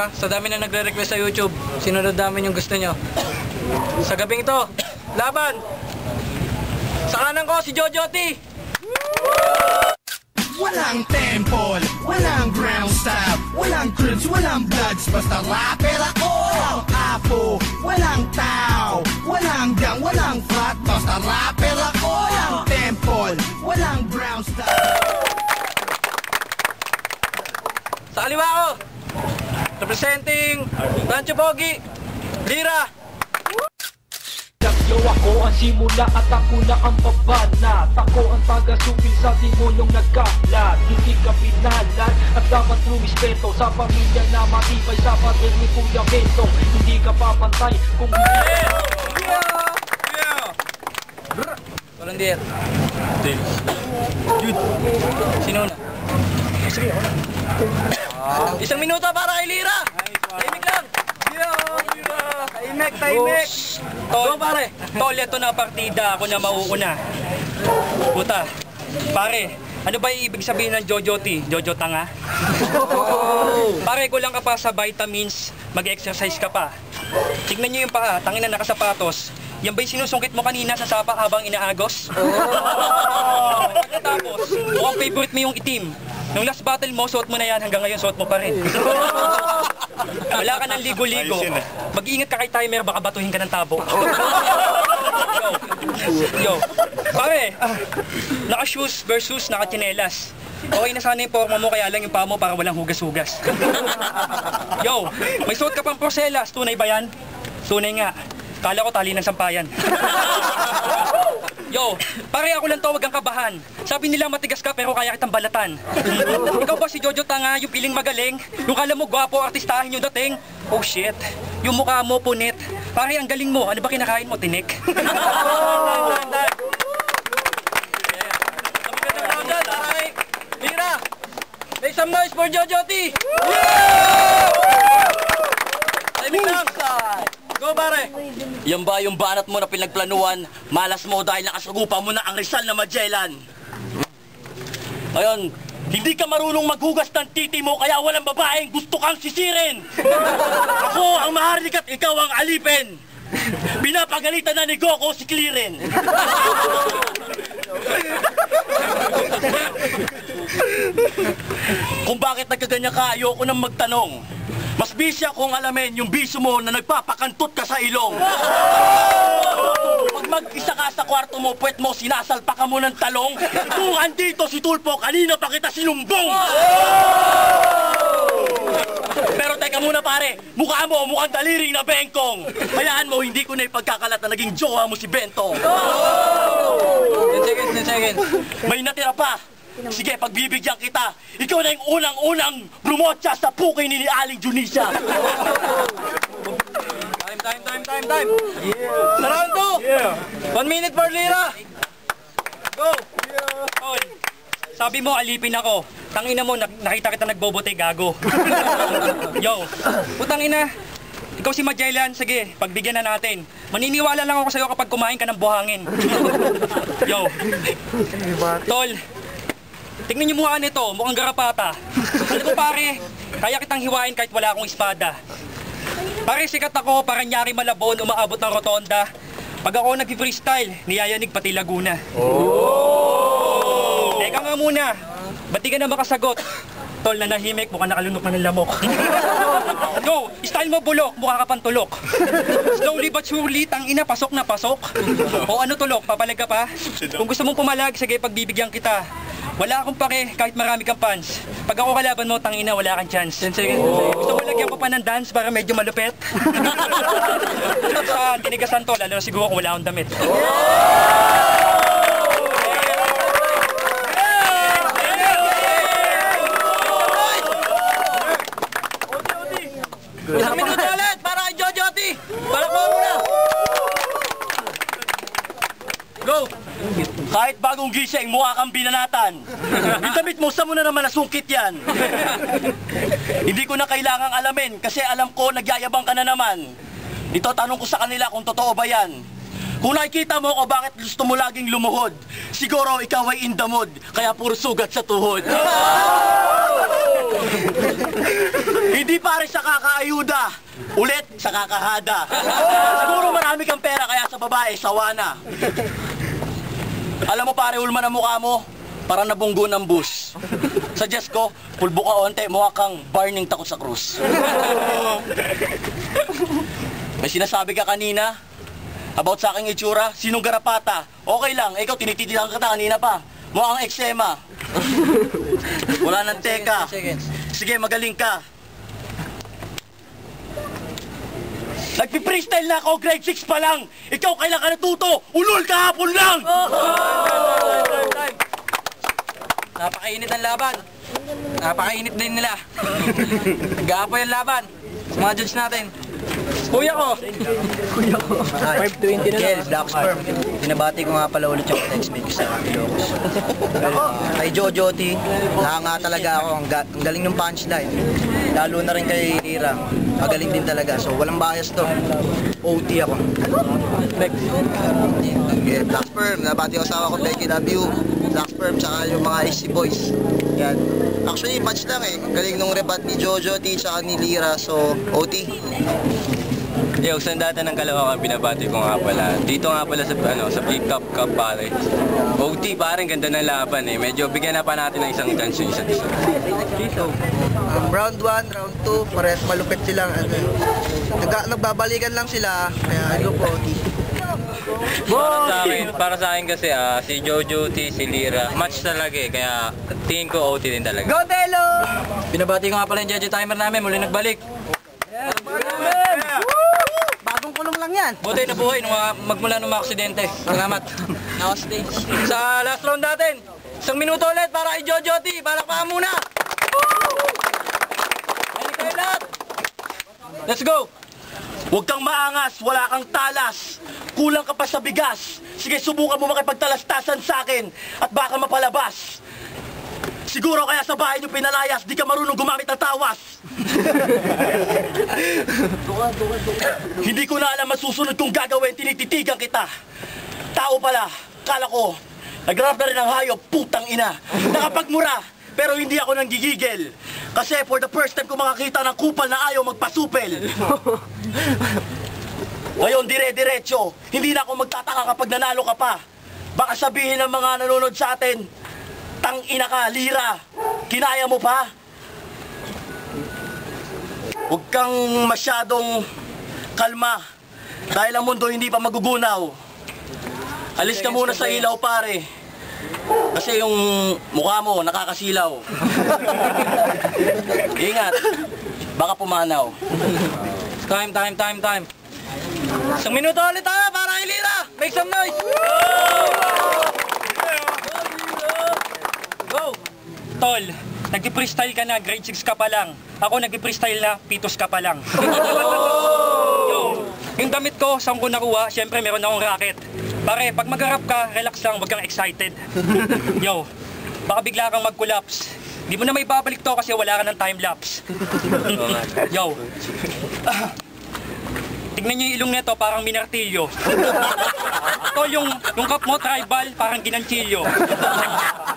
ha, sa dami na nagre-request sa YouTube, sinunod namin yung gusto nyo. Sa gabing ito, laban! Sa kanan ko, si Jojo T! Walang temple, walang ground style, walang crips, walang bloods, basta rapper ako. Walang apo, walang tao, walang gang, walang flat, basta rapper ako. Walang temple, walang ground style. Sa kaliwa ko, representing Rancho Pogi, Lira! Yo, ako ang simula at ako na ang babanat. Ako ang taga-supil sa demonyong nagkalat. Hindi ka pinalan at dapat rumispeto sa pamilya na matibay sa pader ni Kuya Bento. Hindi ka papantay kung hindi Volunteer. Dude. Sino na? Sige, ako na. Isang minuto para kay Lira. Tahimik lang. Tahimik. Go pare. Tol, ito na partida. Ako na mauuna. Puta. Pare, ano ba yung ibig sabihin ng Jojo T? Jojo tanga? Pare, kulang ka pa sa vitamins, mag-exercise ka pa. Tignan nyo yung paa, tangina nakasapatos. Yan ba yung sinusungkit mo kanina sa sapa habang inaagos? Pagkatapos, mukhang favorite mo yung itim. Nung last battle mo, suot mo na yan, hanggang ngayon suot mo pa rin. Wala ka ng ligo-ligo. Mag-iingat ka kay timer, baka batuhin ka ng tabo. Yo, pare, naka-shoes versus naka-chinelas. Okay na sana yung forma mo, kaya lang yung paa mo para walang hugas-hugas. Yo, may suot ka pang porcelas, tunay ba yan? Tunay nga. Kala ko tali ng sampayan. Yo, pare ako lang to, wag kang kabahan. Sabi nila matigas ka pero kaya kitang balatan. Ikaw ba si Jojo Tanga, yung piling magaling? Yung kala mo gwapo, artistahin yung dating? Oh shit, yung mukha mo punit. Pare ang galing mo, ano ba kinakain mo, tinik? Lira! Make some noise for Jojo T! Tahimik lang! Go pare! Yan ba yung banat mo na pinagplanuan? Malas mo dahil nakasagupa mo na ang Rizal na Magellan. Ngayon, hindi ka marunong maghugas ng titi mo kaya walang babaeng gusto kang sisirin. Ako ang maharlik at ikaw ang alipin. Pinapagalitan na ni Goku si Clearin. Kung bakit nagkaganyan ka, ayoko nang magtanong. Mas busy akong alamin yung biso mo na nagpapakantot ka sa ilong. Pag mag-isa ka sa kwarto mo, puwet mo, sinasalpa ka mo ng talong. Kung andito si Tulpo, kanina pa kita sinumbong. Pero teka muna pare, mukha mo mukhang daliring na bengkong. Hayaan mo, hindi ko na ipagkakalat na naging jowa mo si Bentong. 10 seconds. May natira pa. Sige, pagbibigyan kita. Ikaw na yung unang-unang brumotsa sa puki ni Aling Junisha. Time. Sa round 2. 1 minute for Lira. Go. Tol, sabi mo alipin ako. Tangina mo, nakita kita nagbobote, gago. Yo, putang ina. Ikaw si Magellan, sige, pagbigyan na natin. Maniniwala lang ako sa'yo kapag kumain ka ng buhangin. Yo. Tol, tingnan niyo mukha nito, mukhang garapata. Alam mo pare, kaya kitang hiwain kahit wala akong espada. Pare sikat ako, parang Nyari Malabon, umaabot ng rotonda. Pag ako nag-freestyle, niyayanig pati Laguna. Teka nga muna, ba't di ka na makasagot? Tol, nanahimik, mukhang nakalunok na ng lamok. Go, style mo bulok, mukha ka pang tulok. Slowly but surely, tangina, pasok na pasok. O ano tulok, papalag ka pa? Kung gusto mong pumalag, sige, pagbibigyan kita. Wala akong pake, kahit marami kang fans. Pag ako kalaban mo, tangina, wala kang chance. 10 seconds. Gusto mo lagyan ko pa ng dance para medyo malupet? Sa tinigasan to, lalo na siguro kung wala akong damit. Isang minuto ulit para kay Jojo T! Balak mo muna! Go! Kahit bagong gising, mukha kang binanatan. Yung damit mo, saan mo na naman nasungkit yan? Hindi ko na kailangang alamin kasi alam ko nagyayabang ka na naman. Ito, tanong ko sa kanila kung totoo ba yan. Kung nakikita mo ko bakit gusto mo laging lumuhod, siguro ikaw ay in the mood, kaya puro sugat sa tuhod. Hindi pare sa kakaayuda, ulit sa kakahada. Siguro marami kang pera kaya sa babae, sawa na. Alam mo pare, ulma na mukha mo, para nabunggo ng bus. Suggest ko, pulbo ka onte, mukha kang burning takot sa krus. May sinasabi ka kanina about sa aking itsura, sinong garapata? Okay lang, ikaw tinititihan ka kanina pa. Mukhang eksema. Wala nang teka. Sige, magaling ka. Nagpi-freestyle na ako, grade 6 pa lang. Ikaw kailan ka natuto? Ulol kahapon lang! Napakainit ang laban. Napakainit din nila. Gapo yung laban. Sa mga judge natin. Kuya ko. 520 na lang. Black Sperm. Binabati ko nga pala ulit yung text-mate sa Ilocos. Kay Jojo T, nga talaga ako. Ang galing ng punchline. Lalo na rin kay Lira. Magaling din talaga. So walang bias to. OT ako. Yeah, Black Sperm. Nabati ko sa asawa ko, Becky, love you. Black Sperm, tsaka yung mga AC Boys. Yan. Actually, match lang eh. Galing nung rebat ni Jojo T, tsaka ni Lira. So, OT. Yo, sandata ng Caloocan, binabati ko nga pala. Dito nga pala sa Flip Top Cup pare. OT parang ganda ng laban eh. Medyo bigyan na pa natin ng isang chance yung isa't isa. Round 1, round 2, parehas malupit silang nagbabalikan lang sila. Kaya ano po, OT. Para sa akin kasi si Jojo T, si Lira, match talaga eh. Kaya tingin ko OT din talaga. Go Delo! Binabati ko nga pala yung judge timer namin. Muli nagbalik. Bagong kulong lang yan. Buti na buhay nung magmula ng mga aksidente. Salamat. Sa last round natin, 1 minuto ulit para kay Jojo T. Palakpakan muna. Ready kayo lahat? Let's go. Huwag kang maangas, wala kang talas. Kulang ka pa sa bigas. Sige, subukan mo makipagtalastasan sa akin at baka mapalabas. Siguro kaya sa bahay niyo pinalayas, di ka marunong gumamit ng tawas. Hindi ko na alam masusunod kong gagawin, tinititigan kita. Tao pala, kala ko, nag-rap na rin ang hayop, putang ina. Nakapagmura, pero hindi ako nang gigigil. Kasi for the first time ko makakita ng kupal na ayaw magpasupel. Ngayon, dire-diretso, hindi na ako magtataka kapag nanalo ka pa. Baka sabihin ng mga nanonood sa atin, tang ina ka, Lira, kinaya mo pa? Huwag kang masyadong kalma dahil ang mundo hindi pa magugunaw. Alis ka muna sa ilaw pare, kasi yung mukha mo nakakasilaw. Ingat, baka pumanaw. Time. 1 minuto ulit tayo para kay Lira. Make some noise. Go! Tol, nag-freestyle ka na, grade 6 ka pa lang. Ako nag-freestyle na, pitos ka pa lang. Yo, yung damit ko, saan ko nakuha, syempre meron akong racket. Pare, pag mag-rap ka, relax lang, wag kang excited. Yo, baka bigla kang mag-collapse. Di mo na may babalik to kasi wala ka ng time-lapse. Yo, tignan nyo yung ilong nito, parang minartilyo. Tol, yung cup mo, tribal, parang ginanchilyo.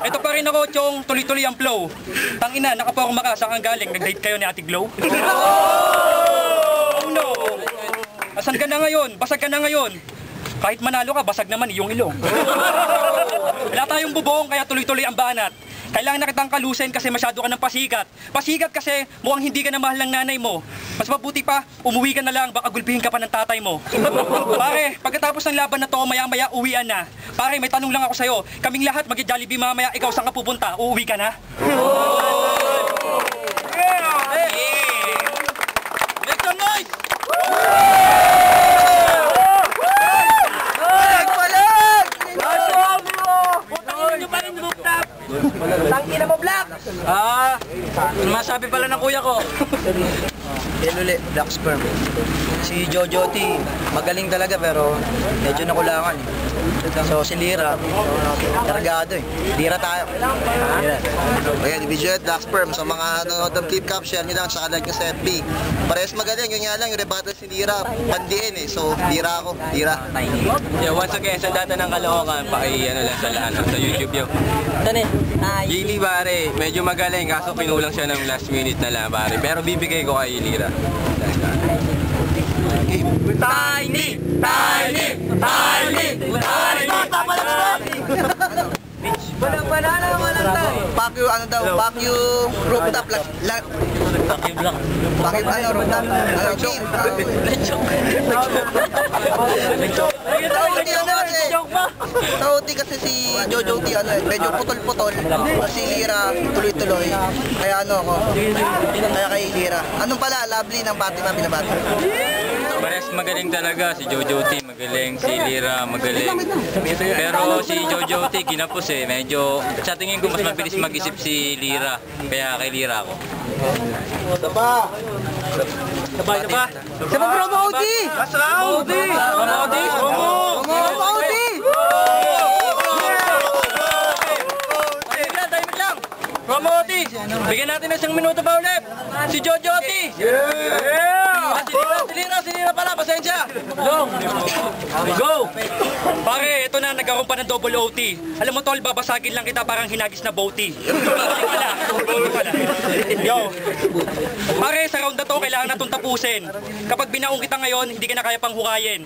Ito pa rin ako, Chong, tuloy-tuloy ang flow. Tangina, nakaporma ka, saan kang galing? Nag-date kayo ni Ate Glow? Oh no! Asan ka na ngayon? Basag ka na ngayon. Kahit manalo ka, basag naman iyong ilong. Wala tayong bubong, kaya tuloy-tuloy ang banat. Kailangan na kitang kalusin kasi masyado ka ng pasikat. Pasikat kasi mukhang hindi ka na mahal ng nanay mo. Mas mabuti pa, umuwi ka na lang, baka gulpihin ka pa ng tatay mo. Pare, pagkatapos ng laban na to, maya-maya uwian na. Pare, may tanong lang ako sa'yo. Kaming lahat mag-Jollibee mamaya, ikaw saan ka pupunta? Uuwi ka na? Make some noise. Tangina mo, Black! Masabi pala ng kuya ko. Yan ulit, Black Sperm. Si Jojo T, magaling talaga pero medyo nakulangan eh. So si Lira, kargado eh. Lira tayo. Ayan, video at Black Sperm sa mga nanonood ng Flip Cup, share nyo lang, saka like nyo sa FB. Parehas magaling, yun nga lang, yung rebuttal si Lira, pandiin eh. So, Lira ako, Lira. Yeah, once again, sa data ng Caloocan, ano lang sa YouTube yun. Gili pare, medyo magaling, kaso kinulang siya ng last minute na lang pare. Pero bibigay ko kay Lira. Tiny! Tiny! Tiny! Tiny! Pakyo ano daw, pakyo rooftop pakyo ano rooftop ano team. Tauti kasi si Jojo T ano medyo putol-putol. Si Lira tuloy-tuloy. Kaya ano ako. Kaya kay Lira. Anong pala lovely ng bati na binabati. Pares magaling talaga, si Jojo T magaling, si Lira magaling. Pero si Jojo T ginapos eh, medyo sa tingin ko mas mabilis mag-isip si Lira, kaya kay Lira ako. Sabay! Sama promo OT! Promo OT! Promo OT! Promo OT! Bigyan natin ng 1 minuto pa ulit! Si Jojo T! Si Lira pala, pasensya! Go! Pare, ito na, nagkaroon pa ng double OT. Alam mo tol, babasagin lang kita parang hinagis na boaty. Yo! Pare, sa round na to, kailangan na itong tapusin. Kapag binaong kita ngayon, hindi ka na kaya pang hukayin.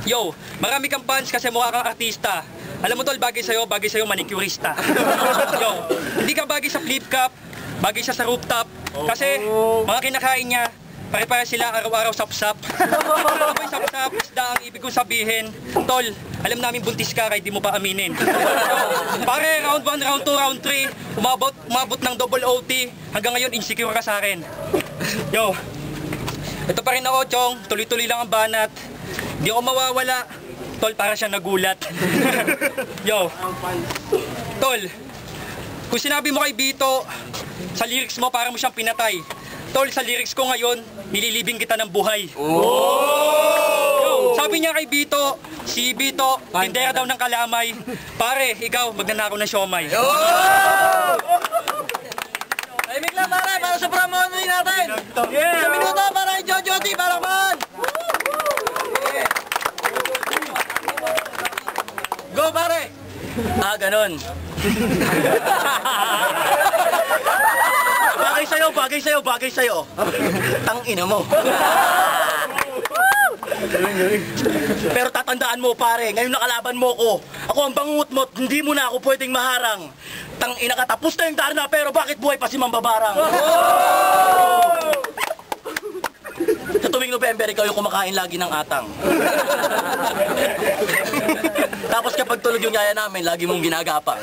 Yo, marami kang fans kasi mukha kang artista. Alam mo tol, bagay sa'yo manicurista. Yo, hindi ka bagay sa flip cup, bagay siya sa rooftop. Kasi mga kinakain niya, pare-pare sila araw-araw sap-sap. Ano ba yung sap-sap? Isda ang ibig kong sabihin. Tol, alam namin buntis ka kahit di mo pa aminin. Pare, round 1, round 2, round 3, umabot ng double OT. Hanggang ngayon, insecure ka sa akin. Yo, ito pa rin ako, Chong. Tuloy-tuloy lang ang banat. Di ako mawawala. Tol, para siya nagulat. Yo, Tol, kung sinabi mo kay Bito, sa lyrics mo para mo siyang pinatay. Tol, sa lyrics ko ngayon, nililibing kita ng buhay. Yo, sabi niya kay Bito, si Bito, tindera daw ng kalamay. Pare, ikaw, magnanakaw ng siomay. Tahimik lang pare, para sa promo natin. Sa minuto para kay Jojo T, para man. Go pare! Ganon. Bagay sa'yo. Tangina mo. Pero tatandaan mo pare, ngayon nakalaban mo ko. Ako ang bangungot mo, hindi mo na ako pwedeng maharang. Tangina ka, tapos na yung darna, pero bakit buhay pa si Mambabarang? Sa tuwing November, ikaw yung kumakain lagi ng atang. Tapos kapag tulog yung yaya namin, lagi mong ginagapang.